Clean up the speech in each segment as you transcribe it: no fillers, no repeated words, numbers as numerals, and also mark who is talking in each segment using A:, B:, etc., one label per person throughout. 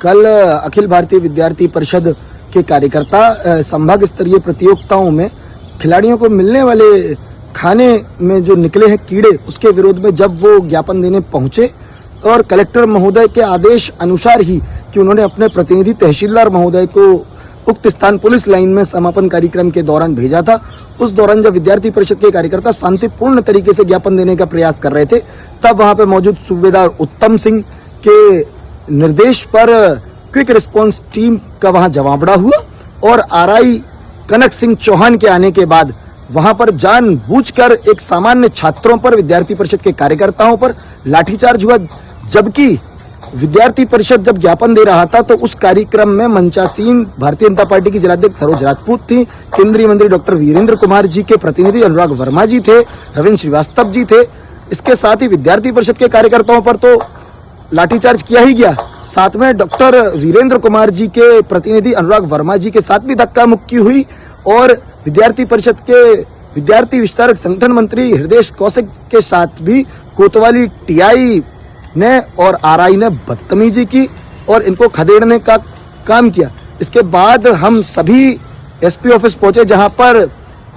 A: कल अखिल भारतीय विद्यार्थी परिषद के कार्यकर्ता संभाग स्तरीय प्रतियोगिताओं में खिलाड़ियों को मिलने वाले खाने में जो निकले हैं कीड़े, उसके विरोध में जब वो ज्ञापन देने पहुंचे और कलेक्टर महोदय के आदेश अनुसार ही कि उन्होंने अपने प्रतिनिधि तहसीलदार महोदय को उक्त स्थान पुलिस लाइन में समापन कार्यक्रम के दौरान भेजा था। उस दौरान जब विद्यार्थी परिषद के कार्यकर्ता शांतिपूर्ण तरीके से ज्ञापन देने का प्रयास कर रहे थे, तब वहां पे मौजूद सूबेदार उत्तम सिंह के निर्देश पर क्विक रिस्पांस टीम का वहां जवाबड़ा हुआ और आरआई कनक सिंह चौहान के आने के बाद वहां पर जानबूझकर एक सामान्य छात्रों पर, विद्यार्थी परिषद के कार्यकर्ताओं पर लाठीचार्ज हुआ। जबकि विद्यार्थी परिषद जब ज्ञापन दे रहा था तो उस कार्यक्रम में मंचासीन भारतीय जनता पार्टी की जिलाध्यक्ष सरोज राजपूत थी, केंद्रीय मंत्री डॉक्टर वीरेंद्र कुमार जी के प्रतिनिधि अनुराग वर्मा जी थे, रविंद्र श्रीवास्तव जी थे। इसके साथ ही विद्यार्थी परिषद के कार्यकर्ताओं पर तो लाठीचार्ज किया ही गया, साथ में डॉक्टर वीरेंद्र कुमार जी के प्रतिनिधि अनुराग वर्मा जी के साथ भी धक्का मुक्की हुई और विद्यार्थी परिषद के विद्यार्थी विस्तारक संगठन मंत्री हृदय कौशिक के साथ भी कोतवाली टीआई ने और आरआई ने बदतमीजी की और इनको खदेड़ने का काम किया। इसके बाद हम सभी एसपी ऑफिस पहुंचे, जहां पर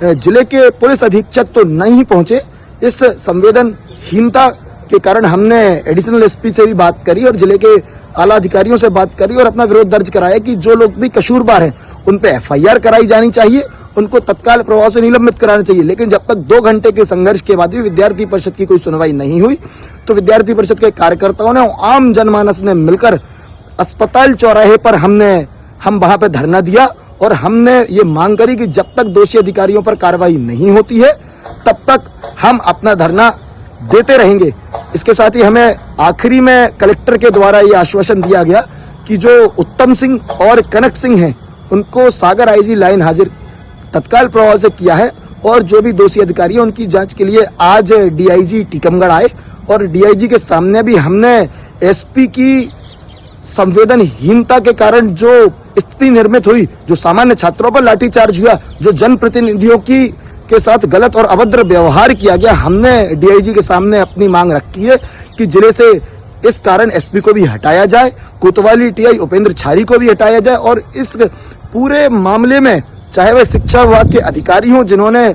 A: जिले के पुलिस अधीक्षक तो नहीं पहुंचे। इस संवेदनहीनता के कारण हमने एडिशनल एसपी से भी बात करी और जिले के आला अधिकारियों से बात करी और अपना विरोध दर्ज कराया कि जो लोग भी कसूरवार हैं उन पे एफआईआर कराई जानी चाहिए, उनको तत्काल प्रभाव से निलंबित कराना चाहिए। लेकिन जब तक 2 घंटे के संघर्ष के बाद भी विद्यार्थी परिषद की कोई सुनवाई नहीं हुई, तो विद्यार्थी परिषद के कार्यकर्ताओं ने, आम जनमानस ने मिलकर अस्पताल चौराहे पर हम वहां पे धरना दिया और हमने ये मांग करी कि जब तक दोषी अधिकारियों पर कार्रवाई नहीं होती है तब तक हम अपना धरना देते रहेंगे। इसके साथ ही हमें आखिरी में कलेक्टर के द्वारा ये आश्वासन दिया गया कि जो उत्तम सिंह और कनक सिंह हैं उनको सागर आईजी लाइन हाजिर तत्काल प्रभाव से किया है और जो भी दोषी अधिकारी हैं उनकी जांच के लिए आज डीआईजी टीकमगढ़ आए और डीआईजी के सामने भी हमने एसपी की संवेदनहीनता के कारण जो स्थिति निर्मित हुई, जो सामान्य छात्रों पर लाठीचार्ज हुआ, जो जनप्रतिनिधियों के साथ गलत और अभद्र व्यवहार किया गया, हमने डीआईजी के सामने अपनी मांग रखी है कि जिले से इस कारण एसपी को भी हटाया जाए, कोतवाली टीआई उपेंद्र छारी को भी हटाया जाए और इस पूरे मामले में चाहे वह शिक्षा विभाग के अधिकारी हों जिन्होंने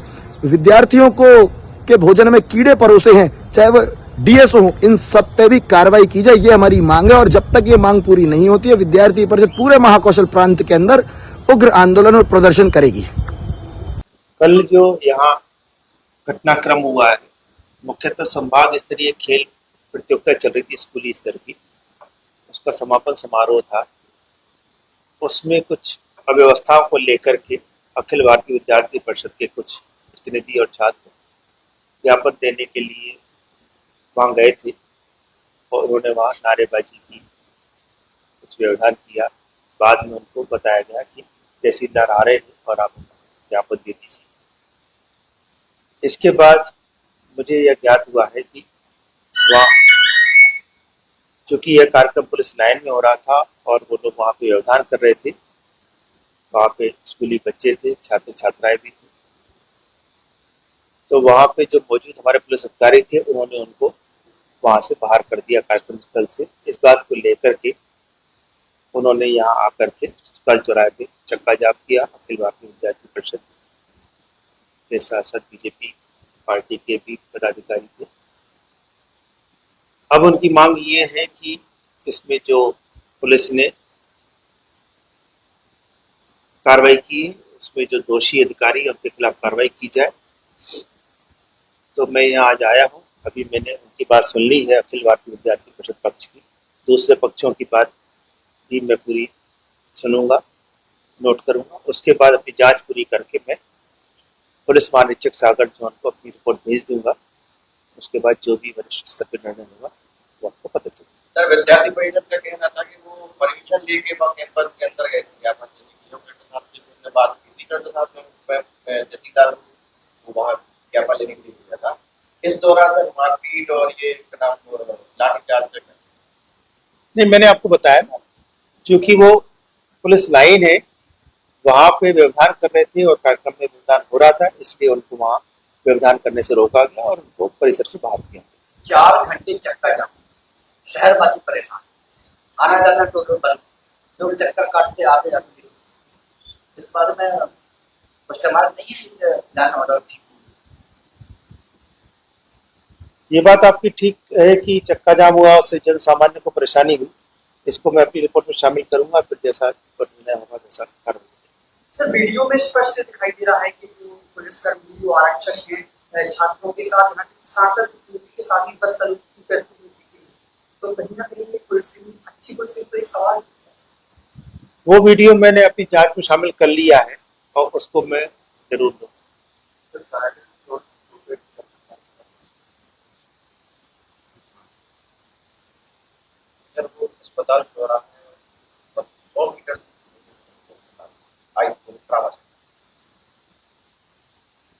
A: विद्यार्थियों को के भोजन में कीड़े परोसे हैं, चाहे वह डीएसओ हो, इन सब पे भी कार्रवाई की जाए, ये हमारी मांग है। और जब तक ये मांग पूरी नहीं होती है, विद्यार्थी परिषद पूरे महाकौशल प्रांत के अंदर उग्र आंदोलन और प्रदर्शन करेगी।
B: कल जो यहाँ घटनाक्रम हुआ है, मुख्यतः संभाग स्तरीय खेल प्रतियोगिता चल रही थी स्कूली स्तर की, उसका समापन समारोह था। उसमें कुछ अव्यवस्थाओं को लेकर के अखिल भारतीय विद्यार्थी परिषद के कुछ प्रतिनिधि और छात्र ज्ञापन देने के लिए वहाँ गए थे और उन्होंने वहाँ नारेबाजी की, कुछ व्यवधान किया। बाद में उनको बताया गया कि तहसीलदार आ रहे हैं और आप ज्ञापन दे दीजिए। इसके बाद मुझे यह ज्ञात हुआ है कि वहाँ चूंकि यह कार्यक्रम पुलिस लाइन में हो रहा था और वो लोग वहाँ पे व्यवधान कर रहे थे, वहाँ पे स्कूली बच्चे थे, छात्र छात्राएं भी थे, तो वहाँ पे जो मौजूद हमारे पुलिस अधिकारी थे उन्होंने उनको वहाँ से बाहर कर दिया कार्यक्रम स्थल से। इस बात को लेकर के उन्होंने यहाँ आकर के अस्पताल चौराहे पे चक्का जाम किया। अखिल भारतीय विद्यार्थी परिषद के साथ साथ बीजेपी पार्टी के भी पदाधिकारी थे। अब उनकी मांग ये है कि इसमें जो पुलिस ने कार्रवाई की है उसमें जो दोषी अधिकारी उनके खिलाफ कार्रवाई की जाए। तो मैं यहाँ आज आया हूँ, अभी मैंने उनकी बात सुन ली है, अखिल भारतीय विद्यार्थी परिषद पक्ष की। दूसरे पक्षों की बात भी मैं पूरी सुनूंगा, नोट करूंगा। उसके बाद अपनी जांच पूरी करके मैं पुलिस महानिरीक्षक सागर जोन को अपनी रिपोर्ट भेज दूंगा। उसके बाद जो भी वरिष्ठ स्तर पर निर्णय होगा वो आपको पता चलेगा।
C: सर, विद्यार्थी परिषद का कहना था कि वो परमिशन लेके कैंपस के अंदर गए थे ज्ञापन देने के लिए, बात की थी जथीदार वो वहाँ ज्ञापन लेने के लिए गया था। इस दौरान मारपीट और ये लाठीचार्ज
B: नहीं, मैंने आपको बताया ना, क्योंकि वो पुलिस लाइन है, वहां पे व्यवधान कर रहे थे और कार्यक्रम में व्यवधान हो रहा था, इसलिए उनको वहां व्यवधान करने से रोका गया और उनको परिसर से बाहर किया।
C: 4 घंटे चक्का जाम, शहरवासी परेशान, आना जाना टोटल बंद।
D: लोग चक्कर काटते आते जाते थे। इस बारे में क्वेश्चन मार्क नहीं है ये लैंड ऑर्डर।
B: ये बात आपकी ठीक है कि चक्का जाम हुआ, उससे जन सामान्य को परेशानी हुई। इसको मैं अपनी रिपोर्ट में शामिल करूंगा, फिर जैसा निर्णय होगा वैसा कार्रवाई।
E: सर वीडियो में स्पष्ट दिखाई दे रहा है कि जो पुलिसकर्मी जो आरक्षक के छात्रों के साथ सांसद के साथ ही बदसलूकी करती हुई दिखी, तो कहीं ना कहीं पुलिसिंग अच्छी पुलिसिंग पर एक सवाल है।
B: वो वीडियो मैंने अपनी जांच में शामिल कर लिया है और उसको मैं जरूर दूंगा।
C: जब वो अस्पताल चौराहे 100 मीटर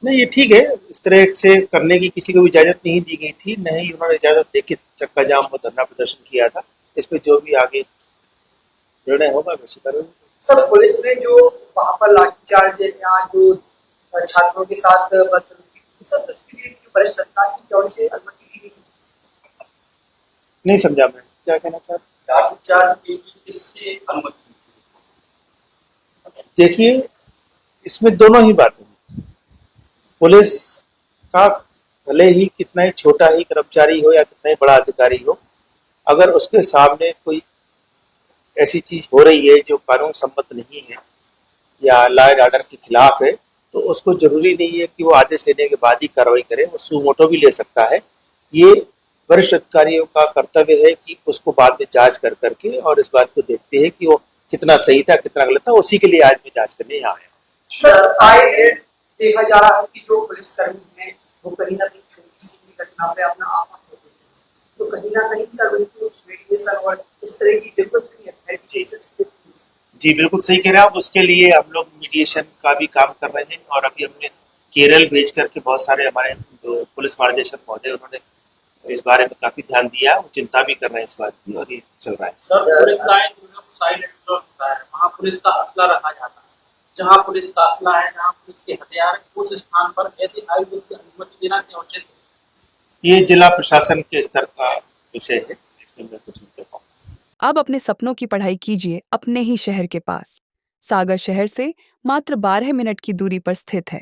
B: नहीं, ये ठीक है। इस तरह से करने की किसी को भी इजाजत नहीं दी गई थी, न ही उन्होंने इजाजत देके चक्का जाम और धरना प्रदर्शन किया था। इस पे जो भी आगे निर्णय होगा वैसे करेंगे।
E: सर पुलिस ने जो वहां पर लाठीचार्ज या जो छात्रों के साथ बदसलूकी की, सर उसके लिए जो वरिष्ठ अधिकारी की ओर से अनुमति दी गई?
B: नहीं समझा मैं क्या कहना चाह रहा हूं।
C: लाठीचार्ज के लिए किससे अनुमति?
B: देखिए, इसमें दोनों ही बातें हैं। पुलिस का भले ही कितना ही छोटा ही कर्मचारी हो या कितना ही बड़ा अधिकारी हो, अगर उसके सामने कोई ऐसी चीज हो रही है जो कानून सम्मत नहीं है या लॉ एंड ऑर्डर के खिलाफ है, तो उसको जरूरी नहीं है कि वो आदेश लेने के बाद ही कार्रवाई करे। वो सुमोटो भी ले सकता है। ये वरिष्ठ अधिकारियों का कर्तव्य है कि उसको बाद में जांच कर करके और इस बात को देखते हैं कि वो कितना सही था कितना गलत था। उसी के लिए आज मैं जांच करने यहाँ आया।
E: सर आए देखा जा रहा है कि जो पुलिसकर्मी हैं वो कहीं ना कहीं छोटी सी भी घटना पे अपना आपा होते हैं, तो कहीं ना कहीं सर उनको उस मेडिएशन और इस तरह की जरूरत नहीं है एजुकेशन।
B: जी बिल्कुल सही कह रहे हैं आप। उसके लिए हम लोग मीडिएशन का भी काम कर रहे हैं और अभी हमने केरल भेज करके बहुत सारे हमारे जो पुलिस महानिदेशक महोदय उन्होंने इस बारे में काफी ध्यान दिया, वो चिंता भी कर रहे हैं इस बात की और ये चल रहा है।
F: Sir police line silent zone होता है, वहाँ पुलिस का असला रखा जाता है। जहाँ पुलिस का असला है, जहाँ पुलिस के हथियार है, उस स्थान पर ऐसे आयुध की अनुमति देना क्या उचित है?
B: ये जिला प्रशासन के स्तर का विषय है, इसमें मैं कुछ नहीं कह पाऊंगा।
G: अब अपने सपनों की पढ़ाई कीजिए अपने ही शहर के पास। सागर शहर से मात्र 12 मिनट की दूरी पर स्थित है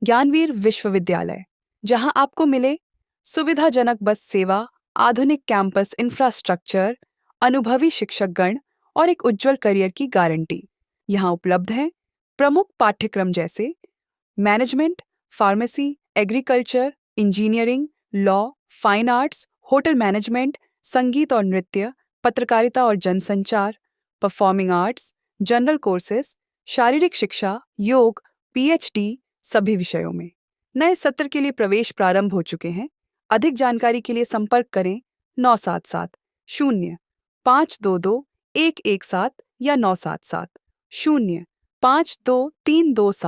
G: ज्ञानवीर विश्वविद्यालय, जहां आपको मिले सुविधाजनक बस सेवा, आधुनिक कैंपस इंफ्रास्ट्रक्चर, अनुभवी शिक्षकगण और एक उज्जवल करियर की गारंटी। यहाँ उपलब्ध है प्रमुख पाठ्यक्रम जैसे management, pharmacy, agriculture, engineering, law, fine arts, hotel management, संगीत और नृत्य, पत्रकारिता और जनसंचार, परफॉर्मिंग आर्ट्स, जनरल कोर्सेज, शारीरिक शिक्षा, योग, पीएचडी सभी विषयों में। नए सत्र के लिए प्रवेश प्रारंभ हो चुके हैं। अधिक जानकारी के लिए संपर्क करें 977 0 522 117 या 977 0 52327।